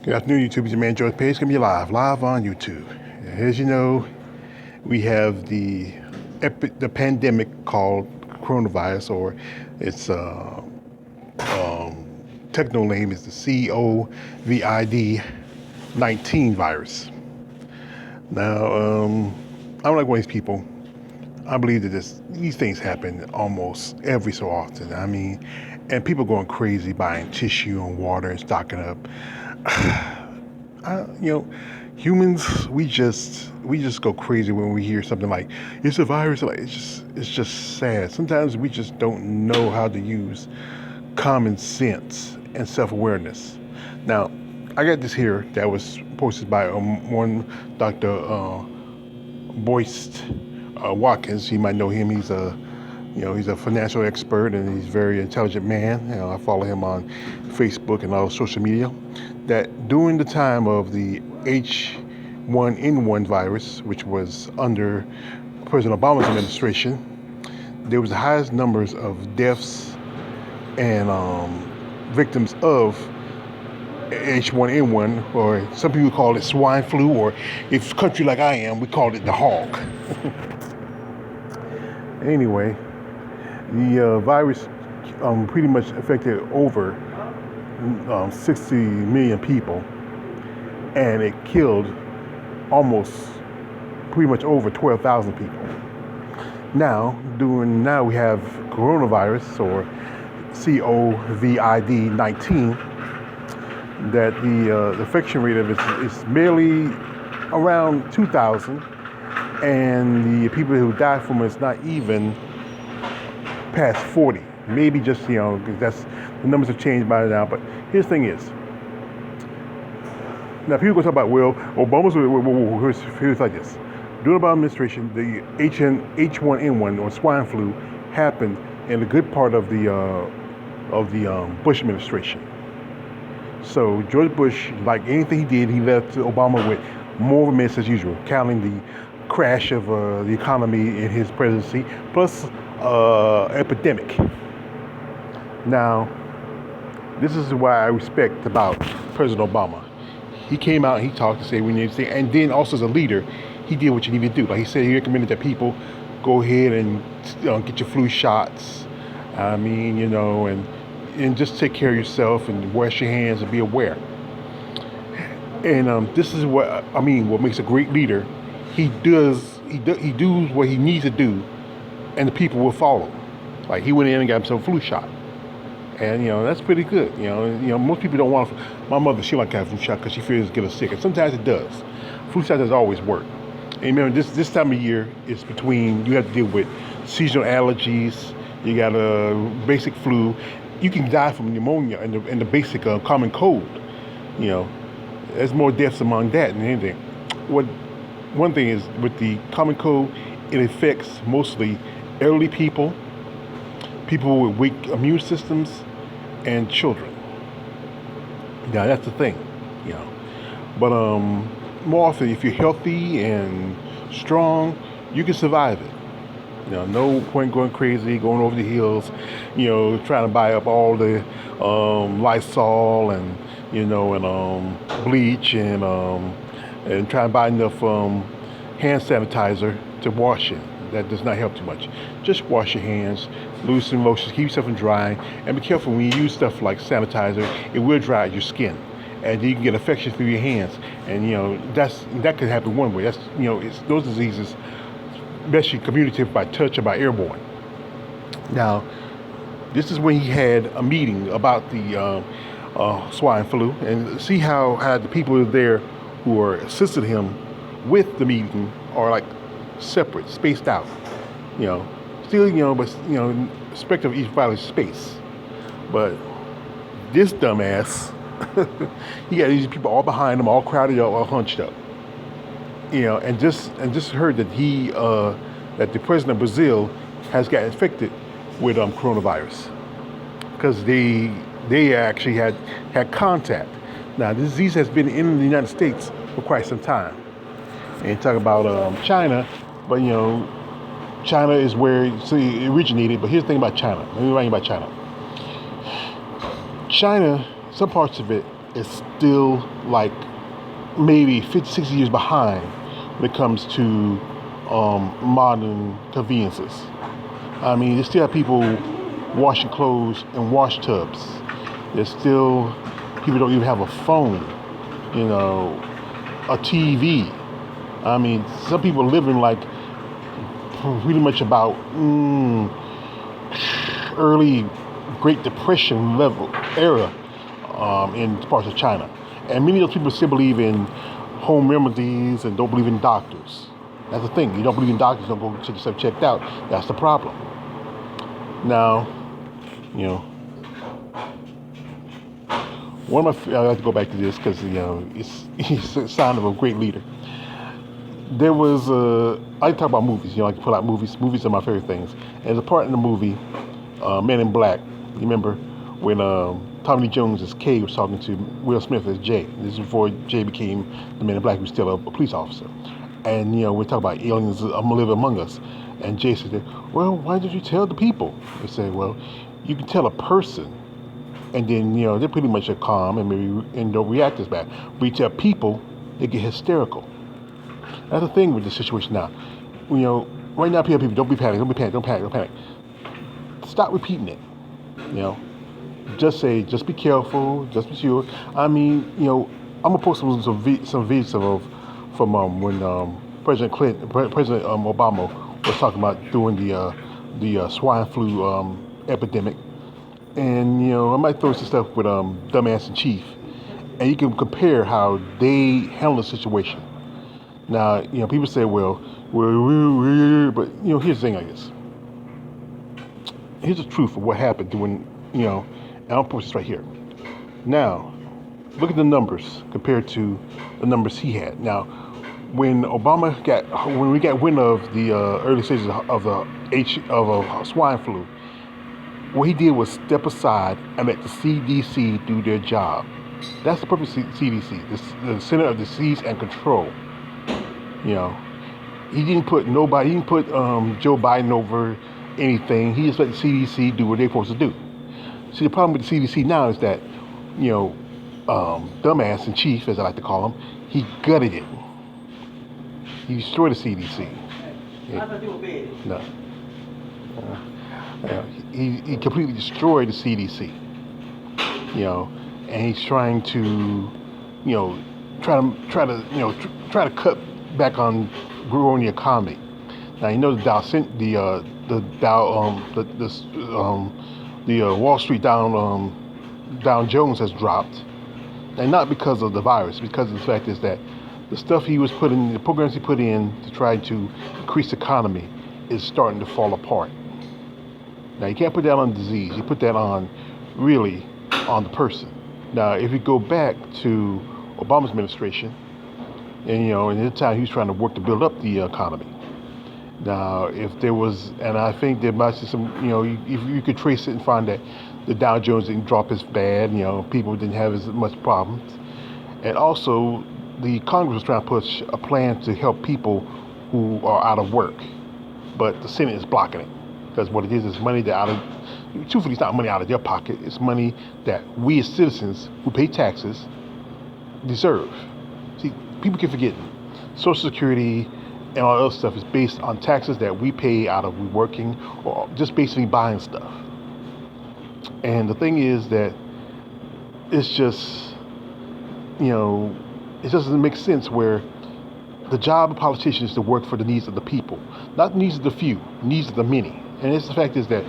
Good afternoon, YouTube. It's your man George Page. It's gonna be live on YouTube. As you know, we have the pandemic called coronavirus, or its technical name is the COVID-19 virus. Now, I'm like one of these people. I believe that these things happen almost every so often. I mean, and people going crazy buying tissue and water and stocking up. Humans, we just go crazy when we hear something like it's a virus. Like it's just sad. Sometimes we just don't know how to use common sense and self-awareness. Now, I got this here that was posted by one Dr. Boyce Watkins. You might know him. He's a financial expert and he's a very intelligent man. I follow him on Facebook and all social media. That during the time of the H1N1 virus, which was under President Obama's administration, there was the highest numbers of deaths and victims of H1N1, or some people call it swine flu, or if a country like I am, we call it the hog. Anyway, the virus pretty much affected over 60 million people, and it killed almost pretty much over 12,000 people. Now we have coronavirus, or COVID-19, that the infection rate of it is merely around 2,000, and the people who die from it is not even past 40. Maybe just, because the numbers have changed by now. But here's the thing is, now people go talk about, well, Obama's, here's like this. During the Obama administration, the H1N1, or swine flu, happened in a good part of the Bush administration. So George Bush, like anything he did, he left Obama with more of a mess as usual, counting the crash of the economy in his presidency, plus epidemic. Now, this is why I respect about President Obama. He came out and he talked to say we need to say, and then also as a leader, he did what you need to do. Like he said, he recommended that people go ahead and get your flu shots. I mean, and just take care of yourself and wash your hands and be aware. And this is what makes a great leader. He does what he needs to do, and the people will follow. Like he went in and got himself a flu shot, and that's pretty good. Most people don't want. My mother, she don't like to have a flu shot because she fears it get her sick, and sometimes it does. Flu shot doesn't always work. And remember, this time of year is between, you have to deal with seasonal allergies. You got a basic flu. You can die from pneumonia and the basic common cold. There's more deaths among that than anything. One thing is, with the common cold, it affects mostly elderly people, people with weak immune systems, and children. Yeah, that's the thing, But more often, if you're healthy and strong, you can survive it. No point going crazy, going over the hills, trying to buy up all the Lysol and bleach and try to buy enough hand sanitizer to wash it. That does not help too much. Just wash your hands, loosen lotions, keep yourself from drying, and be careful when you use stuff like sanitizer. It will dry your skin, and you can get infections through your hands. And that could happen one way. That's it's those diseases, especially communicated by touch or by airborne. Now, this is when he had a meeting about the swine flu, and see how the people there who are assisting him with the meeting are like separate, spaced out. Still, but respect of each body's space. But this dumbass, he got these people all behind him, all crowded up, all hunched up. And just heard that that the president of Brazil has got infected with coronavirus because they actually had contact. Now, this disease has been in the United States for quite some time. And talk about China, but China is where it originated. But here's the thing about China. Let me write you about China. China, some parts of it is still like maybe 50, 60 years behind when it comes to modern conveniences. I mean, they still have people washing clothes in wash tubs. There's still people don't even have a phone, you know, a TV. I mean, some people are living like pretty much about early Great Depression level era in parts of China. And many of those people still believe in home remedies and don't believe in doctors. That's the thing. You don't believe in doctors, don't go get yourself checked out. That's the problem. Now, you know, one of my, I like to go back to this because, you know, it's a sign of a great leader. There was I like to talk about movies. You know, I can pull out movies. Movies are my favorite things. And there's a part in the movie, Men in Black. You remember when Tommy Lee Jones as K was talking to Will Smith as Jay. This is before Jay became the Man in Black. He was still a police officer. And, you know, we talk about aliens live among us. And Jay said, well, why did you tell the people? They said, well, you can tell a person, and then, you know, they're pretty much calm and maybe and don't react as bad. But you tell people, they get hysterical. That's the thing with this situation now. You know, right now, people, don't be panic, don't panic. Stop repeating it. You know, just say, just be careful, just be sure. I mean, you know, I'm gonna post some videos from when President Obama was talking about during the swine flu epidemic, and, you know, I might throw some stuff with Dumbass in Chief, and you can compare how they handle the situation. Now, you know, people say, well, but, you know, here's the thing, I guess. Here's the truth of what happened during, you know, and I'll post this right here. Now, look at the numbers compared to the numbers he had. Now, when we got wind of the early stages of a swine flu, what he did was step aside and let the CDC do their job. That's the purpose of CDC, the Center of Disease and Control. You know, he didn't put Joe Biden over anything. He just let the CDC do what they're supposed to do. See, the problem with the CDC now is that, you know, Dumbass in Chief, as I like to call him, he gutted it. He destroyed the CDC. No. He completely destroyed the CDC. You know, and he's trying to, you know, try to cut back on growing the economy. Now, you know, the Wall Street Dow Jones has dropped, and not because of the virus, because of the fact is that the stuff he was the programs he put in to try to increase the economy is starting to fall apart. Now, you can't put that on disease. You put that on, really, on the person. Now, if you go back to Obama's administration, and, you know, in the time he was trying to work to build up the economy. Now, if there was, and I think there might be some, you know, if you could trace it and find that the Dow Jones didn't drop as bad, you know, people didn't have as much problems. And also, the Congress was trying to push a plan to help people who are out of work. But the Senate is blocking it. Because what it is money truthfully, it's not money out of their pocket. It's money that we as citizens who pay taxes deserve. See, people keep forgetting. Social Security and all that other stuff is based on taxes that we pay out of we working or just basically buying stuff. And the thing is that it's just, you know, it doesn't make sense where the job of politicians is to work for the needs of the people, not the needs of the few, needs of the many. And the fact is that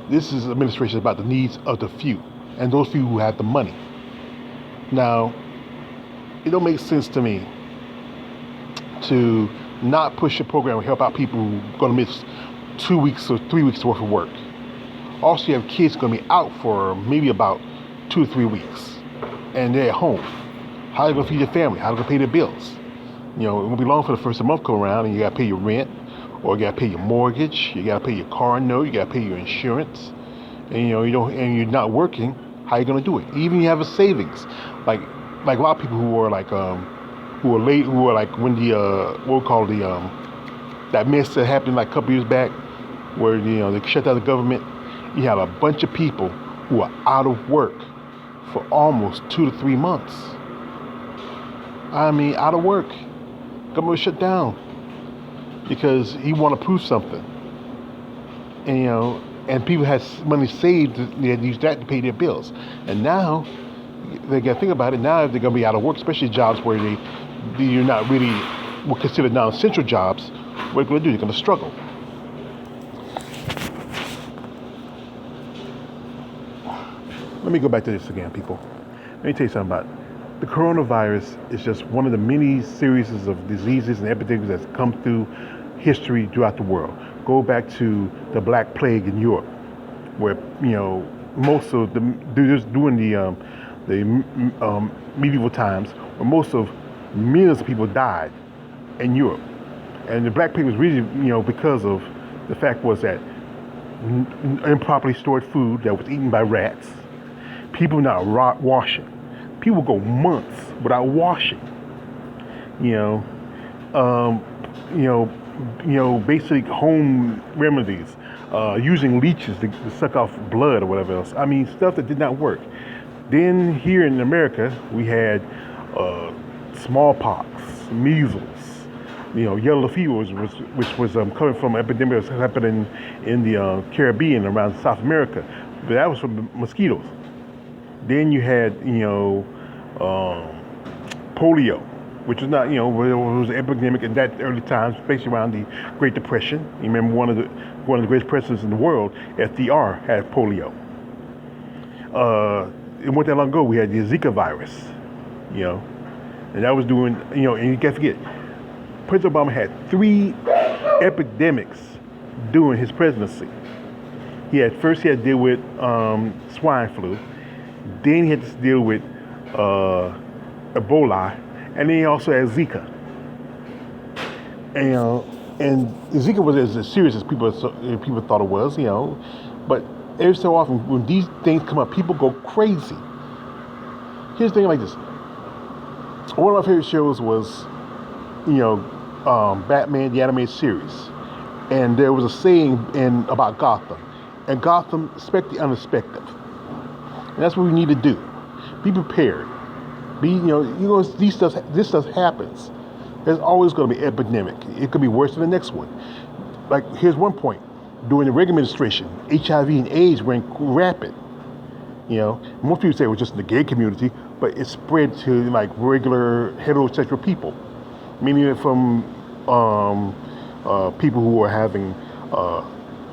this is administration about the needs of the few and those few who have the money. Now, it don't make sense to me to not push a program to help out people who are going to miss 2 weeks or 3 weeks worth of work. Also, you have kids going to be out for maybe about 2 or 3 weeks, and they're at home. How are they going to feed their family? How are they going to pay their bills? You know, it won't be long for the first of the month come around, and you got to pay your rent, or you got to pay your mortgage, you got to pay your car note, you got to pay your insurance, and, you know, you're not working. How are you going to do it? Even you have a savings, like a lot of people who are like who are like when the what we call that mess that happened like a couple years back, where, you know, they shut down the government. You have a bunch of people who are out of work for almost 2 to 3 months. I mean, out of work. Government was shut down because he wanted to prove something. And, and people had money saved. They had used that to pay their bills. And now, they got to think about it. Now they're going to be out of work, especially jobs where you're not really what considered non-essential jobs. What are they going to do? They're going to struggle. Let me go back to this again, people. Let me tell you something about it. The coronavirus is just one of the many series of diseases and epidemics that's come through history throughout the world. Go back to the Black Plague in Europe, where most of the during the medieval times, where most of millions of people died in Europe, and the Black Plague was really because of the fact was that improperly stored food that was eaten by rats. People not washing. People go months without washing. Basic home remedies, using leeches to suck off blood or whatever else. I mean, stuff that did not work. Then here in America, we had smallpox, measles, yellow fever, which was coming from an epidemic that was happening in the Caribbean around South America. But that was from mosquitoes. Then you had, polio, which is not, it was an epidemic in that early times, basically around the Great Depression. You remember one of the greatest presidents in the world, FDR, had polio. It wasn't that long ago, we had the Zika virus, and that was doing, and you can't forget, President Obama had 3 epidemics during his presidency. He had to deal with swine flu. Then he had to deal with Ebola, and then he also had Zika. And Zika was as serious as people thought it was, But every so often, when these things come up, people go crazy. Here's the thing like this. One of my favorite shows was, Batman, the animated series. And there was a saying about Gotham. And Gotham, expect the unexpected. And that's what we need to do. Be prepared. This stuff happens. There's always going to be an epidemic. It could be worse than the next one. Like, here's one point. During the Reagan administration, HIV and AIDS went rapid. Most people say it was just in the gay community, but it spread to like regular heterosexual people, meaning from people who were having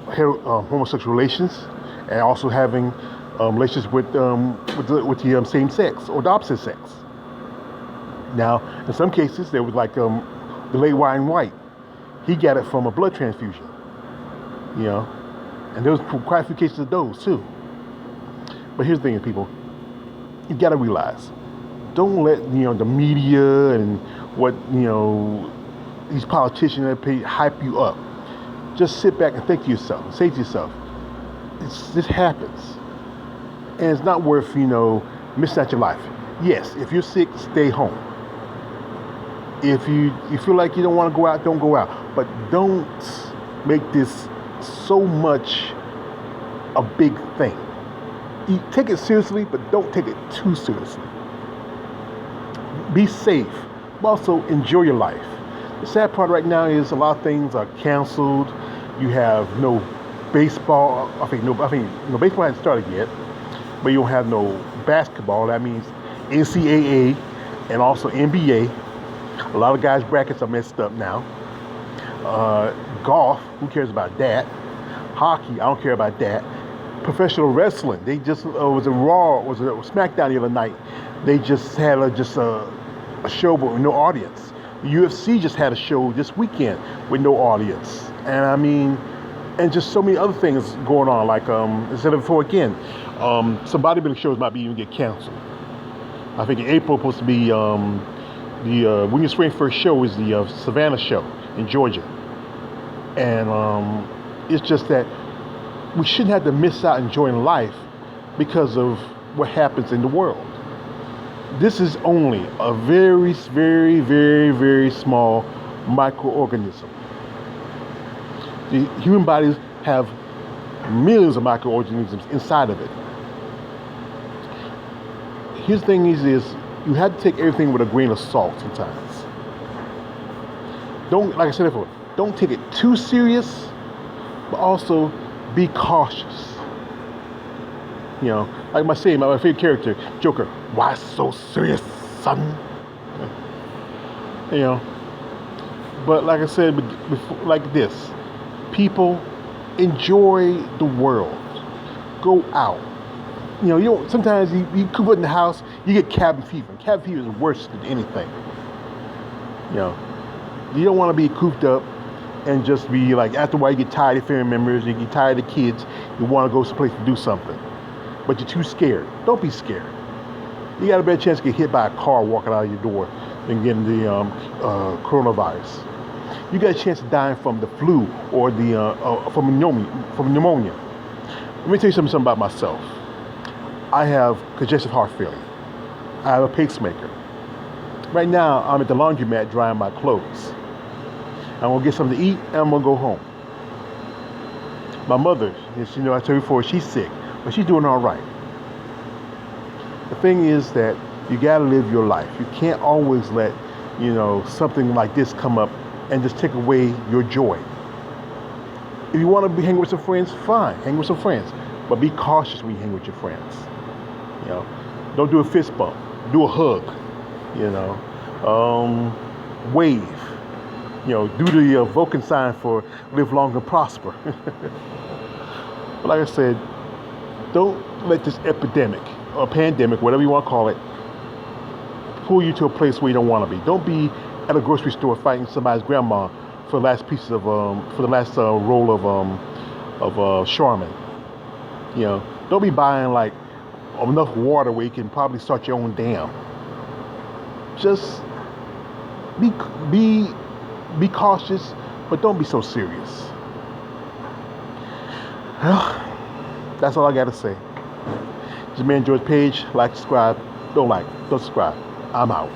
homosexual relations and also having relations with the same sex or the opposite sex. Now, in some cases, there was like the late Ryan White. He got it from a blood transfusion, and there was quite a few cases of those too. But here's the thing, people. You got to realize, don't let the media and what these politicians hype you up. Just sit back and think to yourself, and say to yourself, this happens. And it's not worth, missing out your life. Yes, if you're sick, stay home. If you feel like you don't want to go out, don't go out. But don't make this so much a big thing. You take it seriously, but don't take it too seriously. Be safe, but also enjoy your life. The sad part right now is a lot of things are canceled. You have no baseball. I think no baseball hasn't started yet. But you don't have no basketball. That means NCAA and also NBA. A lot of guys' brackets are messed up now. Golf, who cares about that? Hockey, I don't care about that. Professional wrestling, they just was a SmackDown the other night. They just had a show but with no audience. The UFC just had a show this weekend with no audience, and just so many other things going on. Like instead of before again. Some bodybuilding shows might even get canceled. I think in April supposed to be the William Spring first show is the Savannah show in Georgia, and it's just that we shouldn't have to miss out enjoying life because of what happens in the world. This is only a very, very, very, very small microorganism. The human bodies have millions of microorganisms inside of it. Here's the thing is you have to take everything with a grain of salt sometimes. Don't, like I said before, don't take it too serious, but also be cautious. You know, like my favorite character, Joker. Why so serious, son? You know, but like I said before, like this, people enjoy the world. Go out. You know, sometimes you coop up in the house, you get cabin fever. Cabin fever is worse than anything. You know, you don't want to be cooped up and just be like, after a while you get tired of family members, you get tired of kids, you want to go someplace to do something, but you're too scared. Don't be scared. You got a better chance to get hit by a car walking out of your door than getting the coronavirus. You got a chance of dying from the flu or from pneumonia. Let me tell you something about myself. I have congestive heart failure. I have a pacemaker. Right now, I'm at the laundromat drying my clothes. I'm gonna get something to eat and I'm gonna go home. My mother, as you know, I told you before, she's sick, but she's doing all right. The thing is that you gotta live your life. You can't always let, something like this come up and just take away your joy. If you want to hang with some friends, fine, hang with some friends, but be cautious when you hang with your friends. You know, don't do a fist bump, do a hug. Wave. Do the Vulcan sign for live long and prosper. But like I said, don't let this epidemic or pandemic, whatever you want to call it, pull you to a place where you don't want to be. Don't be at a grocery store fighting somebody's grandma for the last piece of roll of Charmin. Don't be buying like enough water where you can probably start your own dam. Just be cautious, but don't be so serious. Well, that's all I got to say. This is man George Page. Like, subscribe. Don't subscribe. I'm out.